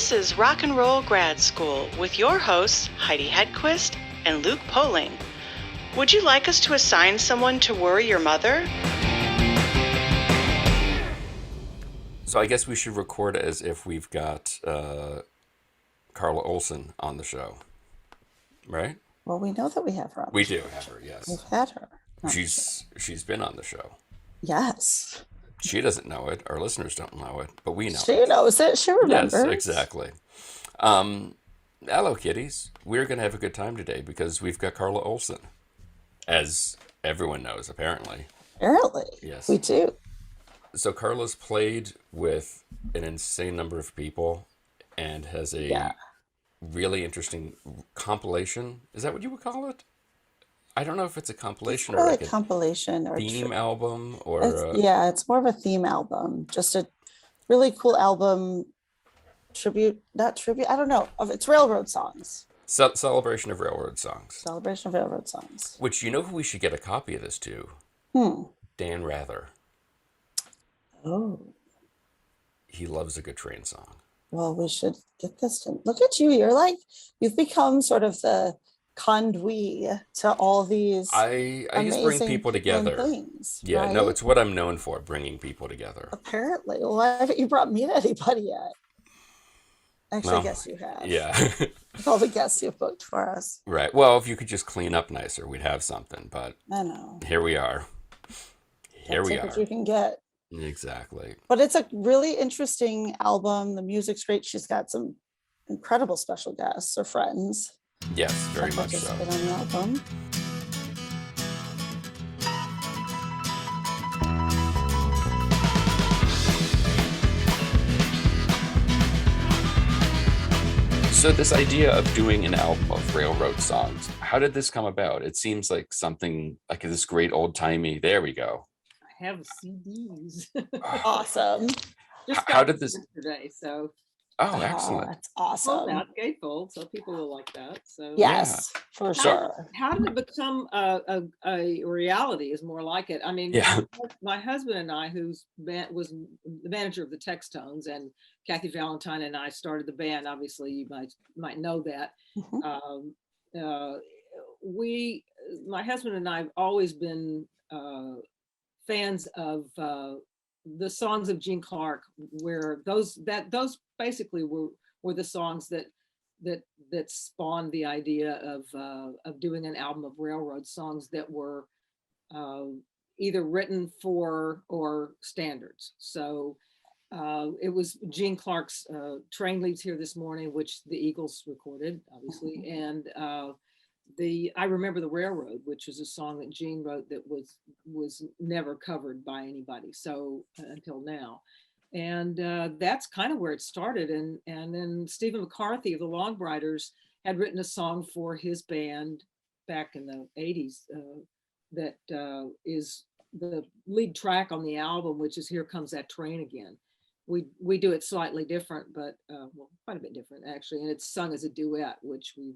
This is Rock and Roll Grad School with your hosts, Heidi Hedquist and Luke Poling. Would you like us to assign someone to worry your mother? So I guess we should record as if we've got Carla Olson on the show, right? Well, we know that we have her on We the show. do have her, yes. We've had her on the show. She's been on the show. Yes. She doesn't know it. Our listeners don't know it, but we know She it. knows it. She remembers. Yes, exactly. Hello, kiddies. We're going to have a good time today because we've got Carla Olson, as everyone knows, apparently. Apparently. Yes. We do. So Carla's played with an insane number of people and has a really interesting compilation. Is that what you would call it? I don't know if it's a compilation or like a compilation or theme album or it's more of a theme album. Just a really cool album. Not tribute. I don't know. It's railroad songs. Celebration of Railroad Songs. Celebration of Railroad Songs. Which, you know who we should get a copy of this to? Dan Rather. Oh. He loves a good train song. Well, we should get this to look at you. You've become sort of the conduit to all these I just bring people together. Things, yeah, right? No, it's what I'm known for, bringing people together. Apparently. Well, why haven't you brought me to anybody yet? Actually, I guess you have. Yeah. With all the guests you've booked for us. Right. Well, if you could just clean up nicer, we'd have something. But I know. Here we are. Here we are. What you can get. Exactly. But it's a really interesting album. The music's great. She's got some incredible special guests or friends. Yes, very much so. On the album. So this idea of doing an album of railroad songs, how did this come about? It seems like something like this great old timey. There we go. I have CDs. Awesome. How did this today? So. Oh, excellent. That's awesome. Well, gatefold, so people will like that. So yes, for sure. How did it become a reality? Is more like it. I mean, my husband and I, who's was the manager of the Textones, and Kathy Valentine and I started the band. Obviously, you might know that. My husband and I have always been fans of the songs of Gene Clark, where those basically were the songs that spawned the idea of doing an album of railroad songs that were either written for or standards. So it was Gene Clark's Train Leaves Here This Morning, which the Eagles recorded, obviously, and I Remember the Railroad, which is a song that Gene wrote that was never covered by anybody, so until now. And that's kind of where it started. And then Stephen McCarthy of the Longriders had written a song for his band back in the 80s that is the lead track on the album, which is Here Comes That Train Again. We do it slightly different, but quite a bit different actually. And it's sung as a duet, which we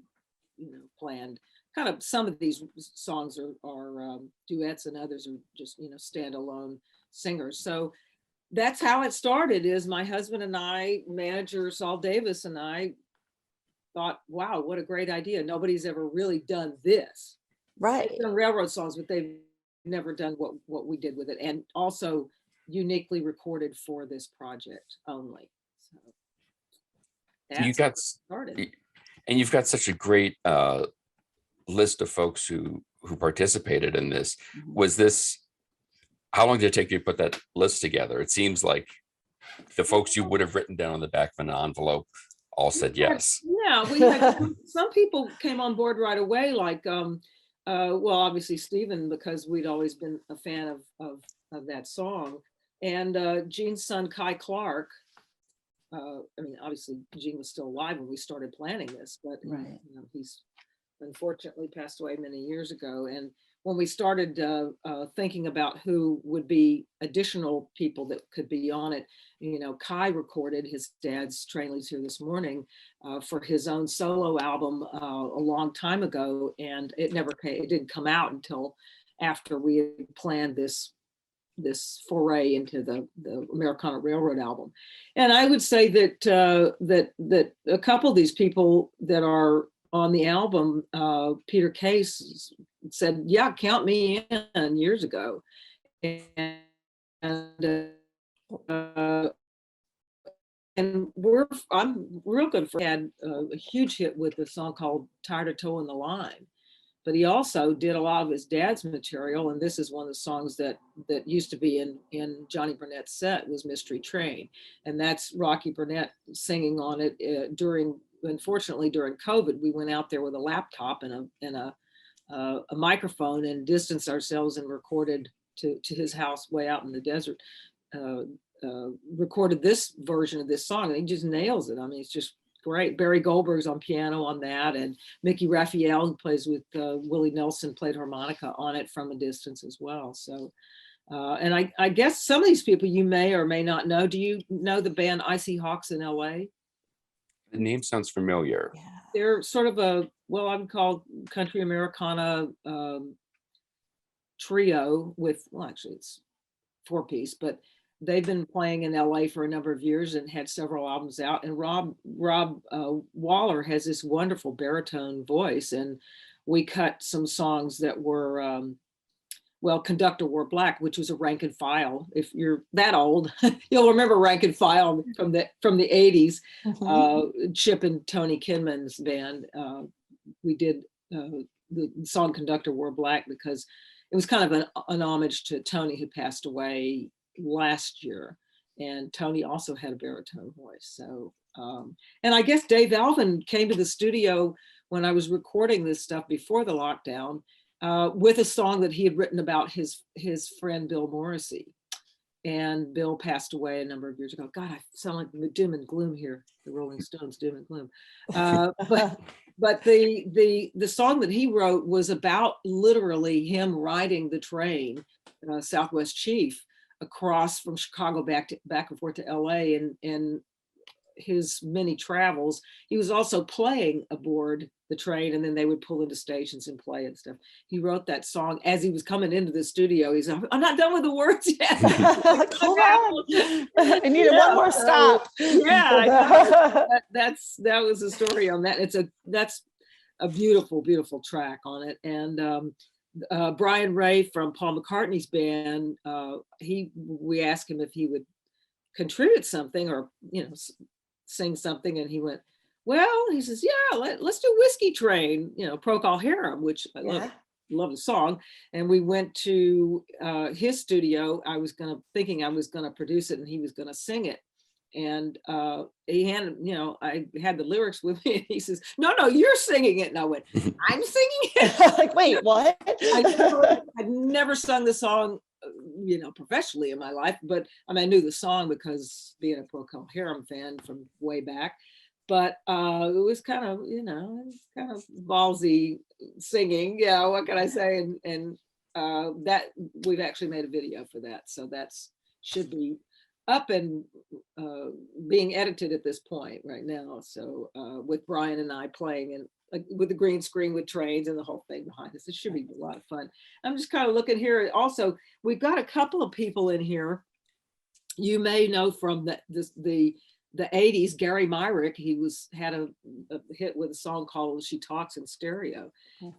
planned. Kind of some of these songs are duets and others are just standalone singers. So that's how it started. Is my husband and I, manager Saul Davis and I, thought, wow, what a great idea. Nobody's ever really done this. Right. They've done railroad songs, but they've never done what we did with it, and also uniquely recorded for this project only. So that's started. And you've got such a great list of folks who participated in this. Was this, how long did it take you to put that list together? It seems like the folks you would have written down on the back of an envelope all said yes. Yeah, we had some people came on board right away, like well, obviously Stephen, because we'd always been a fan of that song, and Gene's son Kai Clark. I mean, obviously Gene was still alive when we started planning this, but he's unfortunately passed away many years ago. And when we started thinking about who would be additional people that could be on it, Kai recorded his dad's Train Leaves Here This Morning for his own solo album a long time ago, and it didn't come out until after we had planned this this foray into the Americana Railroad album. And I would say that that a couple of these people that are on the album, Peter Case said, "Yeah, count me in," years ago, and uh, I'm real good for had a huge hit with a song called "Tired of Towing the Line." But he also did a lot of his dad's material, and this is one of the songs that used to be in Johnny Burnett's set, was "Mystery Train," and that's Rocky Burnett singing on it unfortunately during COVID. We went out there with a laptop and a microphone and distanced ourselves and recorded to his house way out in the desert. Recorded this version of this song, and he just nails it. I mean, it's just great. Barry Goldberg's on piano on that, and Mickey Raphael, who plays with Willie Nelson, played harmonica on it from a distance as well. So, and I guess some of these people you may or may not know. Do you know the band Icy Hawks in LA? The name sounds familiar. Yeah. They're sort of a, well, I would call country Americana trio with, well, actually it's 4-piece, but they've been playing in LA for a number of years and had several albums out. And Rob Waller has this wonderful baritone voice, and we cut some songs that were, well, Conductor Wore Black, which was a Rank and File. If you're that old, you'll remember Rank and File from the 80s. Chip and Tony Kinman's band. We did the song Conductor Wore Black because it was kind of an homage to Tony, who passed away last year, and Tony also had a baritone voice. So and I guess Dave Alvin came to the studio when I was recording this stuff before the lockdown with a song that he had written about his friend Bill Morrissey, and Bill passed away a number of years ago. God, I sound like doom and gloom here, the Rolling Stones, doom and gloom. But the song that he wrote was about literally him riding the train, Southwest Chief, across from Chicago back and forth to LA, and his many travels. He was also playing aboard the train, and then they would pull into stations and play and stuff. He wrote that song as he was coming into the studio. He's like, "I'm not done with the words yet." Like, hold on, I needed one more stop. Yeah, that was the story on that. That's a beautiful, beautiful track on it. And Brian Ray from Paul McCartney's band, we asked him if he would contribute something or sing something, and he went, well, he says, yeah, let's do Whiskey Train, Procol Harum, which I love the song. And we went to his studio. Thinking I was gonna produce it and he was gonna sing it. And he handed, I had the lyrics with me, and he says, no, you're singing it. And I went, I'm singing it. Like, wait, what? I'd never sung the song, professionally in my life, but I knew the song because being a Procol Harum fan from way back. But it was kind of, ballsy singing. Yeah, what can I say? And that we've actually made a video for that, so that's should be up and being edited at this point right now. So with Brian and I playing and with the green screen with trains and the whole thing behind us, it should be a lot of fun. I'm just kind of looking here. Also, we've got a couple of people in here you may know from the 80s. Gary Myrick, he had a hit with a song called "She Talks in Stereo."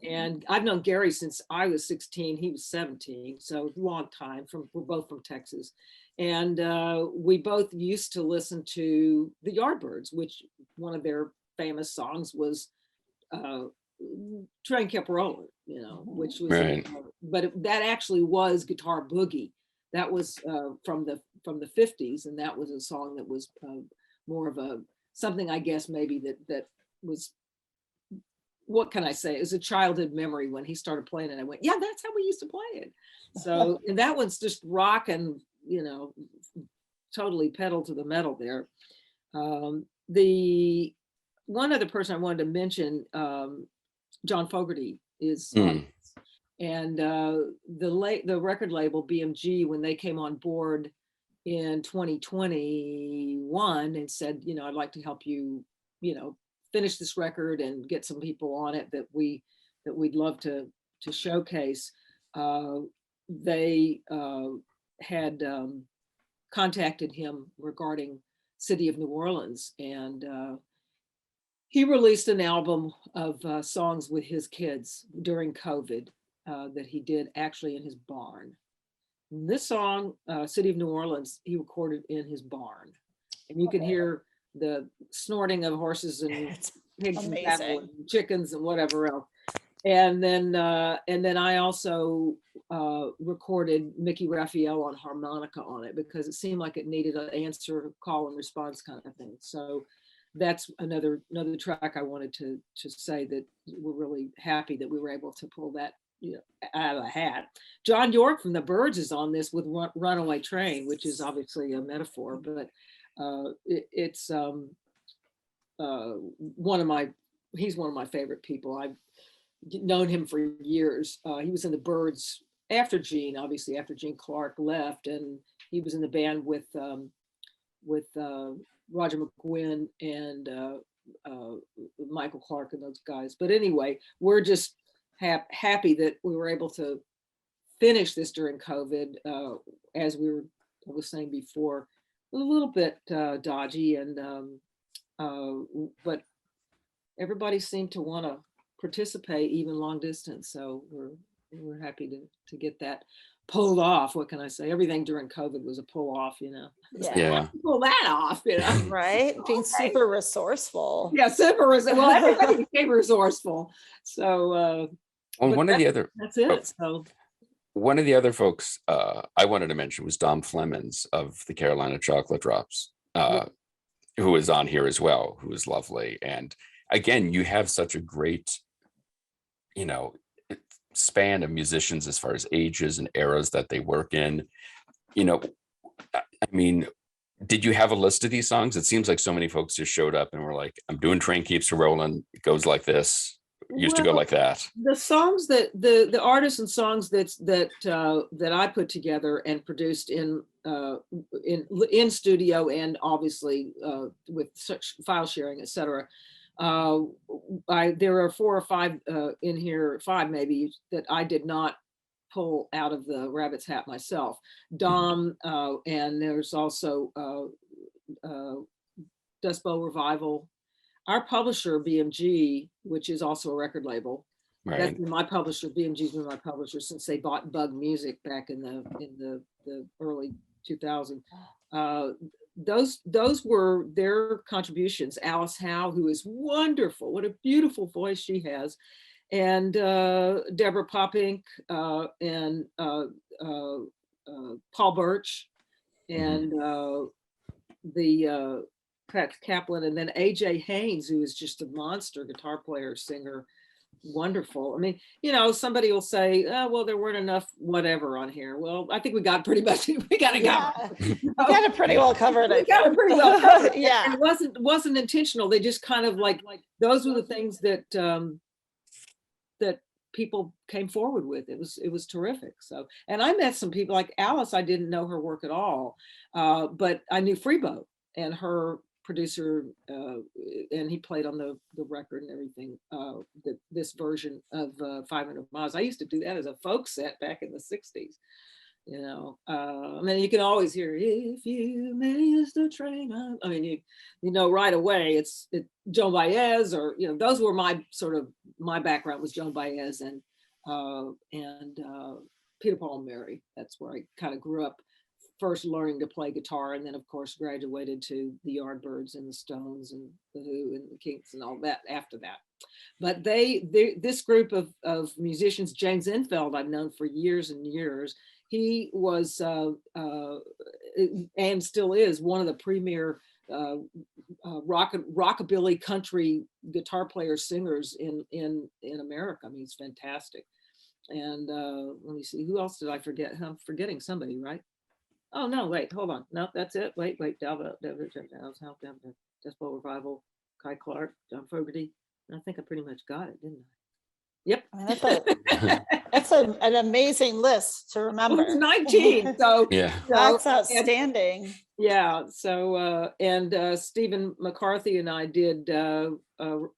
And I've known Gary since I was 16, he was 17, so long time. We're both from Texas. And we both used to listen to the Yardbirds, which one of their famous songs was Train Kept Rolling, which was, right. But that actually was Guitar Boogie. That was from the 50s, and that was a song that was more of something, I guess, maybe that was, what can I say? It was a childhood memory when he started playing it. I went, yeah, that's how we used to play it. So, and that one's just rock and, totally pedal to the metal there. The one other person I wanted to mention, John Fogerty is, and the record label BMG, when they came on board in 2021 and said, I'd like to help you, finish this record and get some people on it that we'd love to showcase. They had contacted him regarding City of New Orleans, and he released an album of songs with his kids during COVID that he did actually in his barn. And this song, City of New Orleans, he recorded in his barn. And you can hear the snorting of horses and pigs and cattle and chickens and whatever else. And then I also recorded Mickey Raphael on harmonica on it because it seemed like it needed an answer, call and response kind of thing. So that's another track I wanted to say that we're really happy that we were able to pull that, you know, out of a hat. John York from the Byrds is on this with Runaway Train, which is obviously a metaphor, but it's he's one of my favorite people. I've known him for years. He was in the Byrds after Gene Clark left, and he was in the band with Roger McGuinn and Michael Clark and those guys. But anyway, we're just happy that we were able to finish this during COVID, as I was saying before, a little bit dodgy, and but everybody seemed to want to participate even long distance. So we're happy to get that pulled off. What can I say? Everything during COVID was a pull off, you know. Yeah. Pull that off, you know. Right. Being super resourceful. Yeah, super resourceful. Well, everybody became resourceful. So Well, that's it. So one of the other folks I wanted to mention was Dom Flemons of the Carolina Chocolate Drops, who is on here as well, who is lovely. And again, you have such a great, you know, span of musicians as far as ages and eras that they work in. You know, I mean, did you have a list of these songs? It seems like so many folks just showed up and were like, I'm doing Train Keeps Rolling. It goes like this. Used to go like that. The songs that the artists and songs that I put together and produced in studio, and obviously with such file sharing, etc. There are 4 or 5 in here, 5 maybe, that I did not pull out of the rabbit's hat myself. Dom, and there's also Dust Bowl Revival. Our publisher, BMG, which is also a record label, Right. that's been my publisher. BMG's been my publisher since they bought Bug Music back in the early 2000s. Those were their contributions. Alice Howe, who is wonderful, what a beautiful voice she has, and Deborah Popink, and Paul Birch, and the Pat Kaplan, and then AJ Haynes, who is just a monster guitar player, singer, wonderful. I mean, you know, somebody will say, oh, well, there weren't enough whatever on here. Well, I think we got pretty much, we got it covered. We got it pretty well covered. We got it pretty well covered. Yeah. And it wasn't intentional. They just kind of like those were the things that that people came forward with. It was terrific. So, and I met some people like Alice. I didn't know her work at all, but I knew Freebo and her producer, and he played on the record and everything, this version of 500 Miles. I used to do that as a folk set back in the 60s, you know. I mean, you can always hear, if you missed the train. I mean, you know right away it's Joan Baez, or, you know, those were my background was Joan Baez and Peter, Paul and Mary. That's where I kind of grew up, first learning to play guitar, and then of course graduated to the Yardbirds and the Stones and the Who and the Kinks and all that after that. But this group of musicians, James Enfeld, I've known for years and years. He was and still is one of the premier rockabilly country guitar players, singers in America. I mean, he's fantastic. And let me see, who else did I forget? I'm forgetting somebody, right? Oh no, wait, hold on. No, that's it. Wait, Dust Bowl Revival, Kai Clark, John Fogerty. I think I pretty much got it, didn't I? Yep. I mean, that's an amazing list to remember. It's 19, so Yeah. That's outstanding. Yeah. So and Stephen McCarthy and I did Remember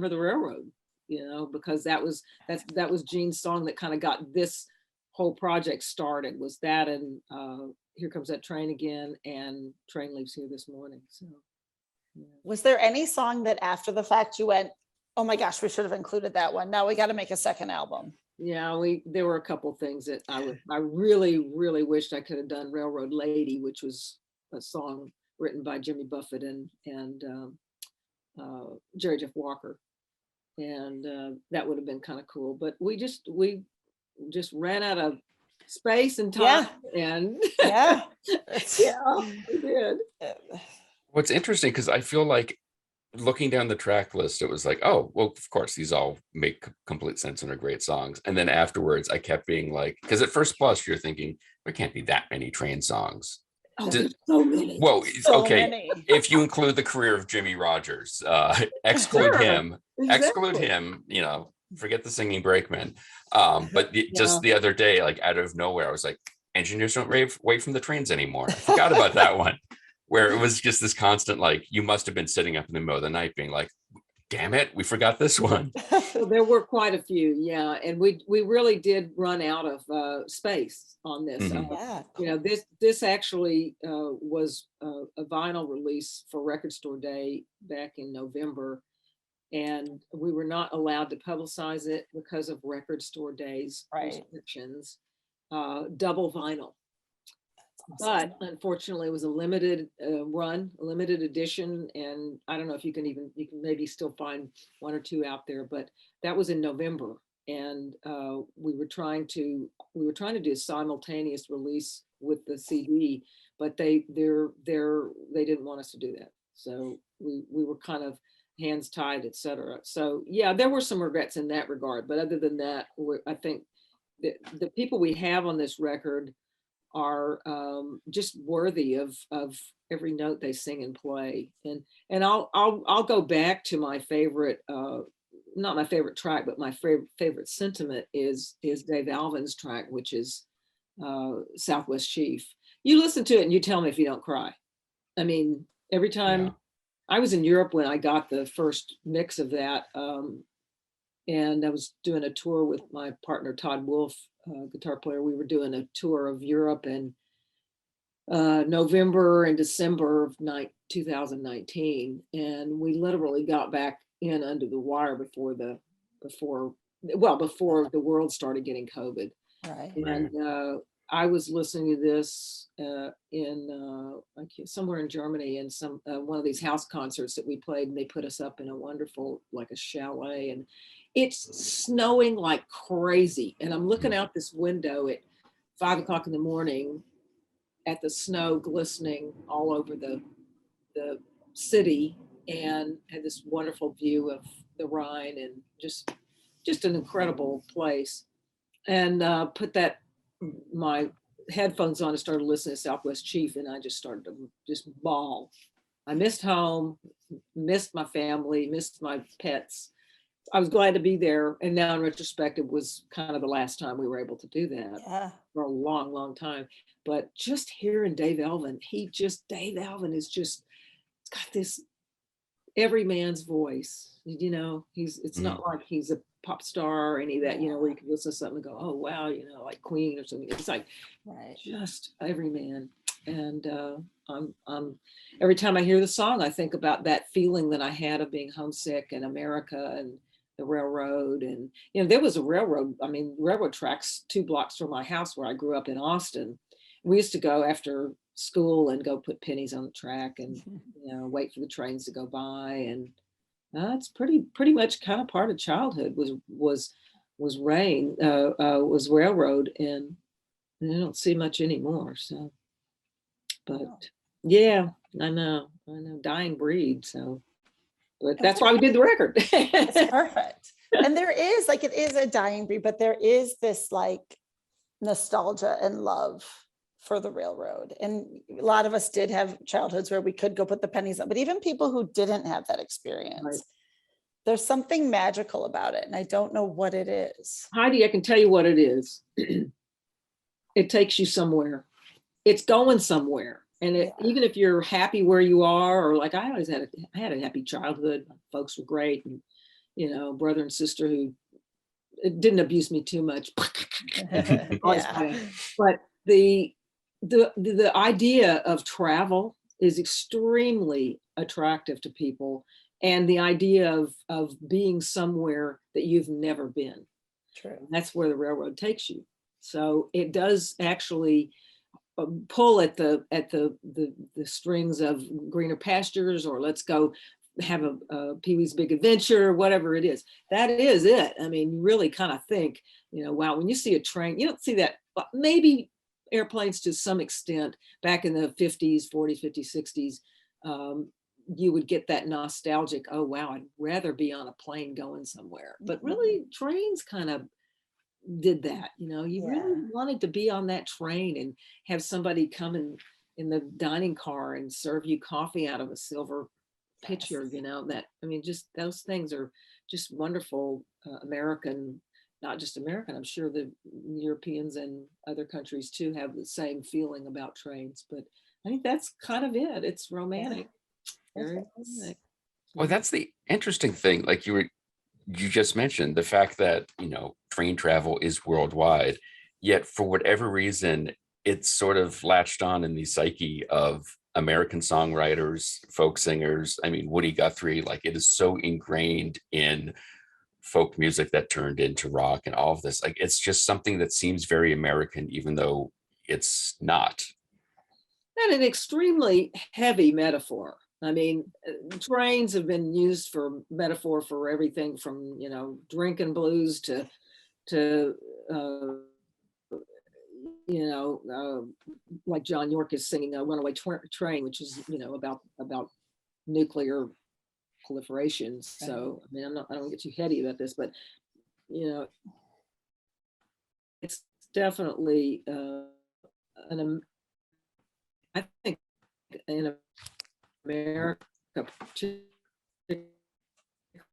the Railroad, you know, because that was Gene's song that kind of got this whole project started, was that and Here Comes That Train Again and Train Leaves Here This Morning. So yeah. Was there any song that after the fact you went, oh my gosh, we should have included that one? Now we got to make a second album. Yeah, there were a couple things that I really, really wished I could have done. Railroad Lady, which was a song written by Jimmy Buffett and Jerry Jeff Walker. And that would have been kind of cool. But we just ran out of space and time. And Yeah. yeah, we did. What's interesting, because I feel like looking down the track list, it was like, oh, well, of course, these all make complete sense and are great songs. And then afterwards, I kept being like, because at first blush, you're thinking, there can't be that many Train songs. Oh, there's so many. Whoa, So okay. many. If you include the career of Jimmy Rogers, exclude Sure, him, exclude exactly. him, forget the singing brakeman. But just the other day, like out of nowhere, I was like, engineers don't wait from the trains anymore. I forgot about that one, where it was just this constant, like, you must have been sitting up in the middle of the night being like, damn it, we forgot this one. So there were quite a few, yeah, and we really did run out of space on this. Mhm. This actually was a vinyl release for Record Store Day back in November, and we were not allowed to publicize it because of Record Store Day's restrictions. Double vinyl. But unfortunately, it was a limited run, a limited edition, and I don't know if you can maybe still find one or two out there. But that was in November, and we were trying to do a simultaneous release with the CD, but they didn't want us to do that. So we were kind of hands tied, etc. So yeah, there were some regrets in that regard. But other than that, I think the people we have on this record are just worthy of every note they sing and play. And I'll go back to my favorite, not my favorite track, but my favorite sentiment is Dave Alvin's track, which is Southwest Chief. You listen to it and you tell me if you don't cry. I mean, every time I was in Europe when I got the first mix of that, and I was doing a tour with my partner, Todd Wolf, guitar player. We were doing a tour of Europe in November and December of 2019. And we literally got back in under the wire before the world started getting COVID. Right. And I was listening to this in somewhere in Germany, in some one of these house concerts that we played, and they put us up in a wonderful, like a chalet, and it's snowing like crazy. And I'm looking out this window at 5 o'clock in the morning at the snow glistening all over the city, and had this wonderful view of the Rhine, and just an incredible place. And put my headphones on and started listening to Southwest Chief, and I just started to just bawl. I missed home, missed my family, missed my pets. I was glad to be there. And now in retrospect, it was kind of the last time we were able to do that for a long, long time. But just hearing Dave Alvin, Dave Alvin is just, it's got this everyman's voice. It's not like he's a pop star or any of that, where you can listen to something and go, oh, wow, like Queen or something. It's like just every man. And I'm every time I hear the song, I think about that feeling that I had of being homesick in America and the railroad. And, there was a railroad tracks 2 blocks from my house where I grew up in Austin. We used to go after school and go put pennies on the track and, wait for the trains to go by. And it's pretty much kind of part of childhood was railroad, and I don't see much anymore. So, but yeah, I know, dying breed. So, but that's why we did the record. It's perfect. And there is it is a dying breed, but there is this like nostalgia and love for the railroad. And a lot of us did have childhoods where we could go put the pennies on, but even people who didn't have that experience, there's something magical about it. And I don't know what it is. Heidi, I can tell you what it is. It takes you somewhere. It's going somewhere. And even if you're happy where you are, or like I had a happy childhood. My folks were great, and brother and sister who it didn't abuse me too much. Always Yeah. funny. But the idea of travel is extremely attractive to people, and the idea of being somewhere that you've never been. True. That's where the railroad takes you. So it does actually pull at the strings of greener pastures, or let's go have a Pee-wee's Big Adventure, whatever it is. That is it. I mean, you really kind of think, wow, when you see a train, you don't see that. Maybe airplanes to some extent back in the 50s, 40s, 50s, 60s. You would get that nostalgic, oh wow, I'd rather be on a plane going somewhere. But really, trains kind of did that. You really wanted to be on that train and have somebody come in the dining car and serve you coffee out of a silver pitcher. Just those things are just wonderful. American, not just American, I'm sure the Europeans and other countries too have the same feeling about trains. But I think that's kind of it. It's romantic. Very romantic. Well, that's the interesting thing. Like you just mentioned the fact that, train travel is worldwide, yet for whatever reason, it's sort of latched on in the psyche of American songwriters, folk singers. I mean, Woody Guthrie, like it is so ingrained in folk music that turned into rock and all of this. Like it's just something that seems very American, even though it's not. And an extremely heavy metaphor. I mean, trains have been used for metaphor for everything from, drinking blues to like John York is singing a Runaway Train, which is, about nuclear proliferation. So, I mean, I don't get too heady about this, but, it's definitely I think in America,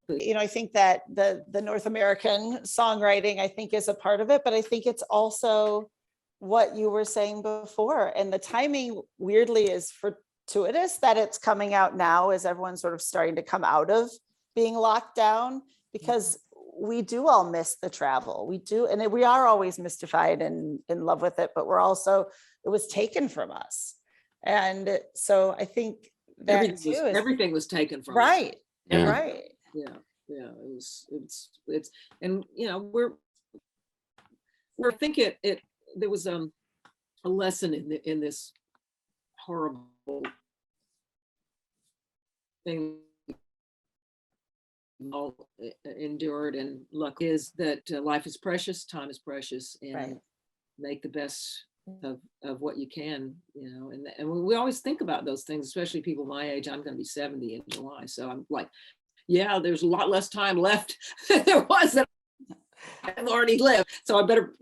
I think that the North American songwriting, I think, is a part of it, but I think it's also what you were saying before. And the timing weirdly is fortuitous that it's coming out now as everyone's sort of starting to come out of being locked down, because we do all miss the travel. We do. And we are always mystified and in love with it, but we're also, it was taken from us. And so I think that everything was taken from right. us. Yeah. Right. Yeah. It's and I think it there was a lesson in this horrible thing all endured, and luck is that life is precious, time is precious, and make the best of what you can, and we always think about those things, especially people my age. I'm going to be 70 in July, so I'm like, yeah, there's a lot less time left than there was that I've already lived, so I better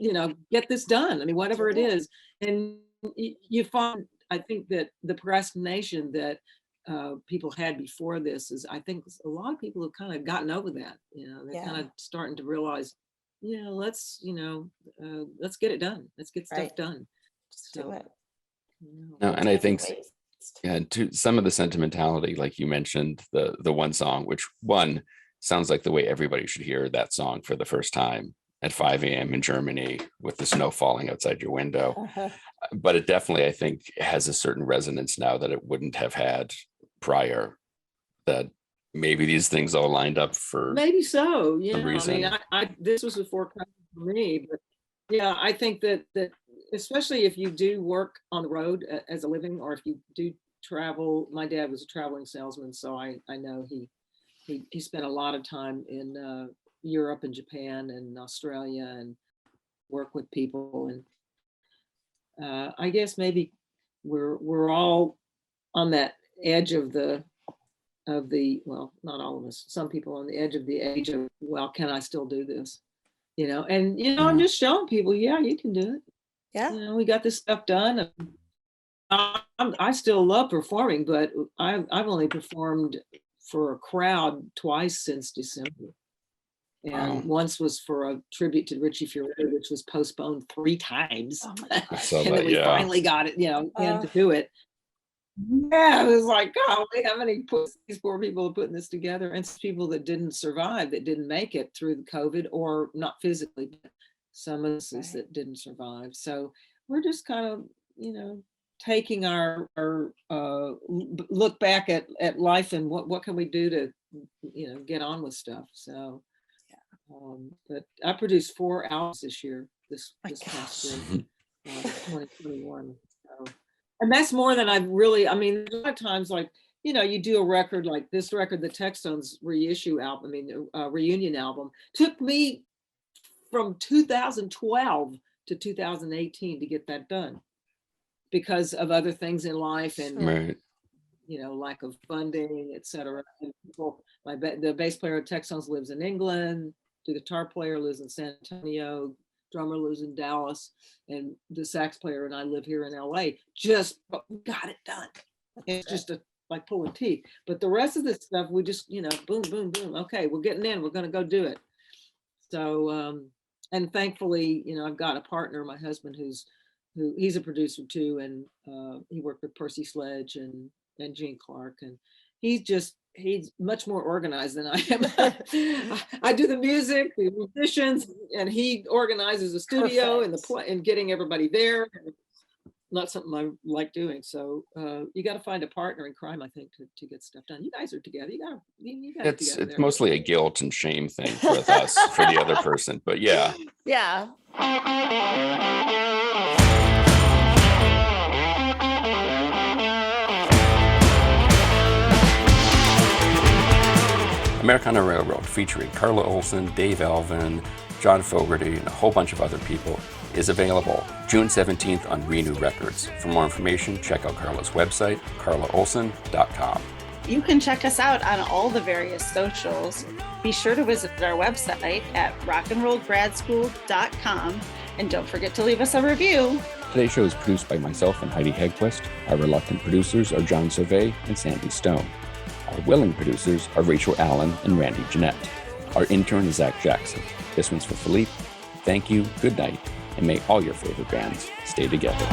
get this done. I mean, whatever it is. And you find, I think, that the procrastination that people had before this is, I think a lot of people have kind of gotten over that. They're kind of starting to realize, let's get it done. Let's get stuff done. Just do it. No, and I think to some of the sentimentality, like you mentioned, the one song, which sounds like the way everybody should hear that song for the first time at 5 a.m. in Germany with the snow falling outside your window. But it definitely, I think, has a certain resonance now that it wouldn't have had prior. That maybe these things all lined up for maybe so. Yeah, reason. I mean, this was before for me, but yeah, I think that especially if you do work on the road as a living, or if you do travel. My dad was a traveling salesman, so I know he spent a lot of time in Europe and Japan and Australia and work with people. And I guess maybe we're all on that edge of the well, not all of us, some people on the edge of the age of, well, can I still do this? And I'm just showing people, yeah, you can do it. Yeah. We got this stuff done. I still love performing, but I've only performed for a crowd twice since December. And once was for a tribute to Richie Furay, which was postponed 3 times. Oh my God. I saw And that, then we finally got it, in to do it. Yeah, it was like, oh, how many these poor people are putting this together, and some people that didn't survive, that didn't make it through the COVID, or not physically, but some of us that didn't survive. So we're just kind of, taking our look back at life and what can we do to, get on with stuff. So, but I produced 4 albums this year, this past year, 2021. So. And that's more than I've really, I mean, a lot of times, like, you do a record like this record, the Textones reissue album, reunion album, took me from 2012 to 2018 to get that done because of other things in life and, Right. lack of funding, et cetera. And people, the bass player of Textones lives in England, the guitar player lives in San Antonio, drummer lives in Dallas, and the sax player and I live here in LA. Just got it done. It's just like pulling teeth. But the rest of this stuff, we just, boom, boom, boom. Okay, we're getting in. We're going to go do it. So, and thankfully, I've got a partner, my husband, he's a producer too, and he worked with Percy Sledge and Gene Clark, and he's much more organized than I am. I do the music, the musicians, and he organizes the studio and and getting everybody there. Not something I like doing. So you got to find a partner in crime, I think, to get stuff done. You guys are together. You got It's mostly a guilt and shame thing with us for the other person, but yeah. Yeah. Americana Railroad, featuring Carla Olson, Dave Alvin, John Fogerty, and a whole bunch of other people, is available June 17th on Renew Records. For more information, check out Carla's website, carlaolson.com. You can check us out on all the various socials. Be sure to visit our website at rockandrollgradschool.com, and don't forget to leave us a review. Today's show is produced by myself and Heidi Hegquist. Our reluctant producers are John Sauvé and Sandy Stone. Our willing producers are Rachel Allen and Randy Jeanette. Our intern is Zach Jackson. This one's for Philippe. Thank you, good night, and may all your favorite bands stay together.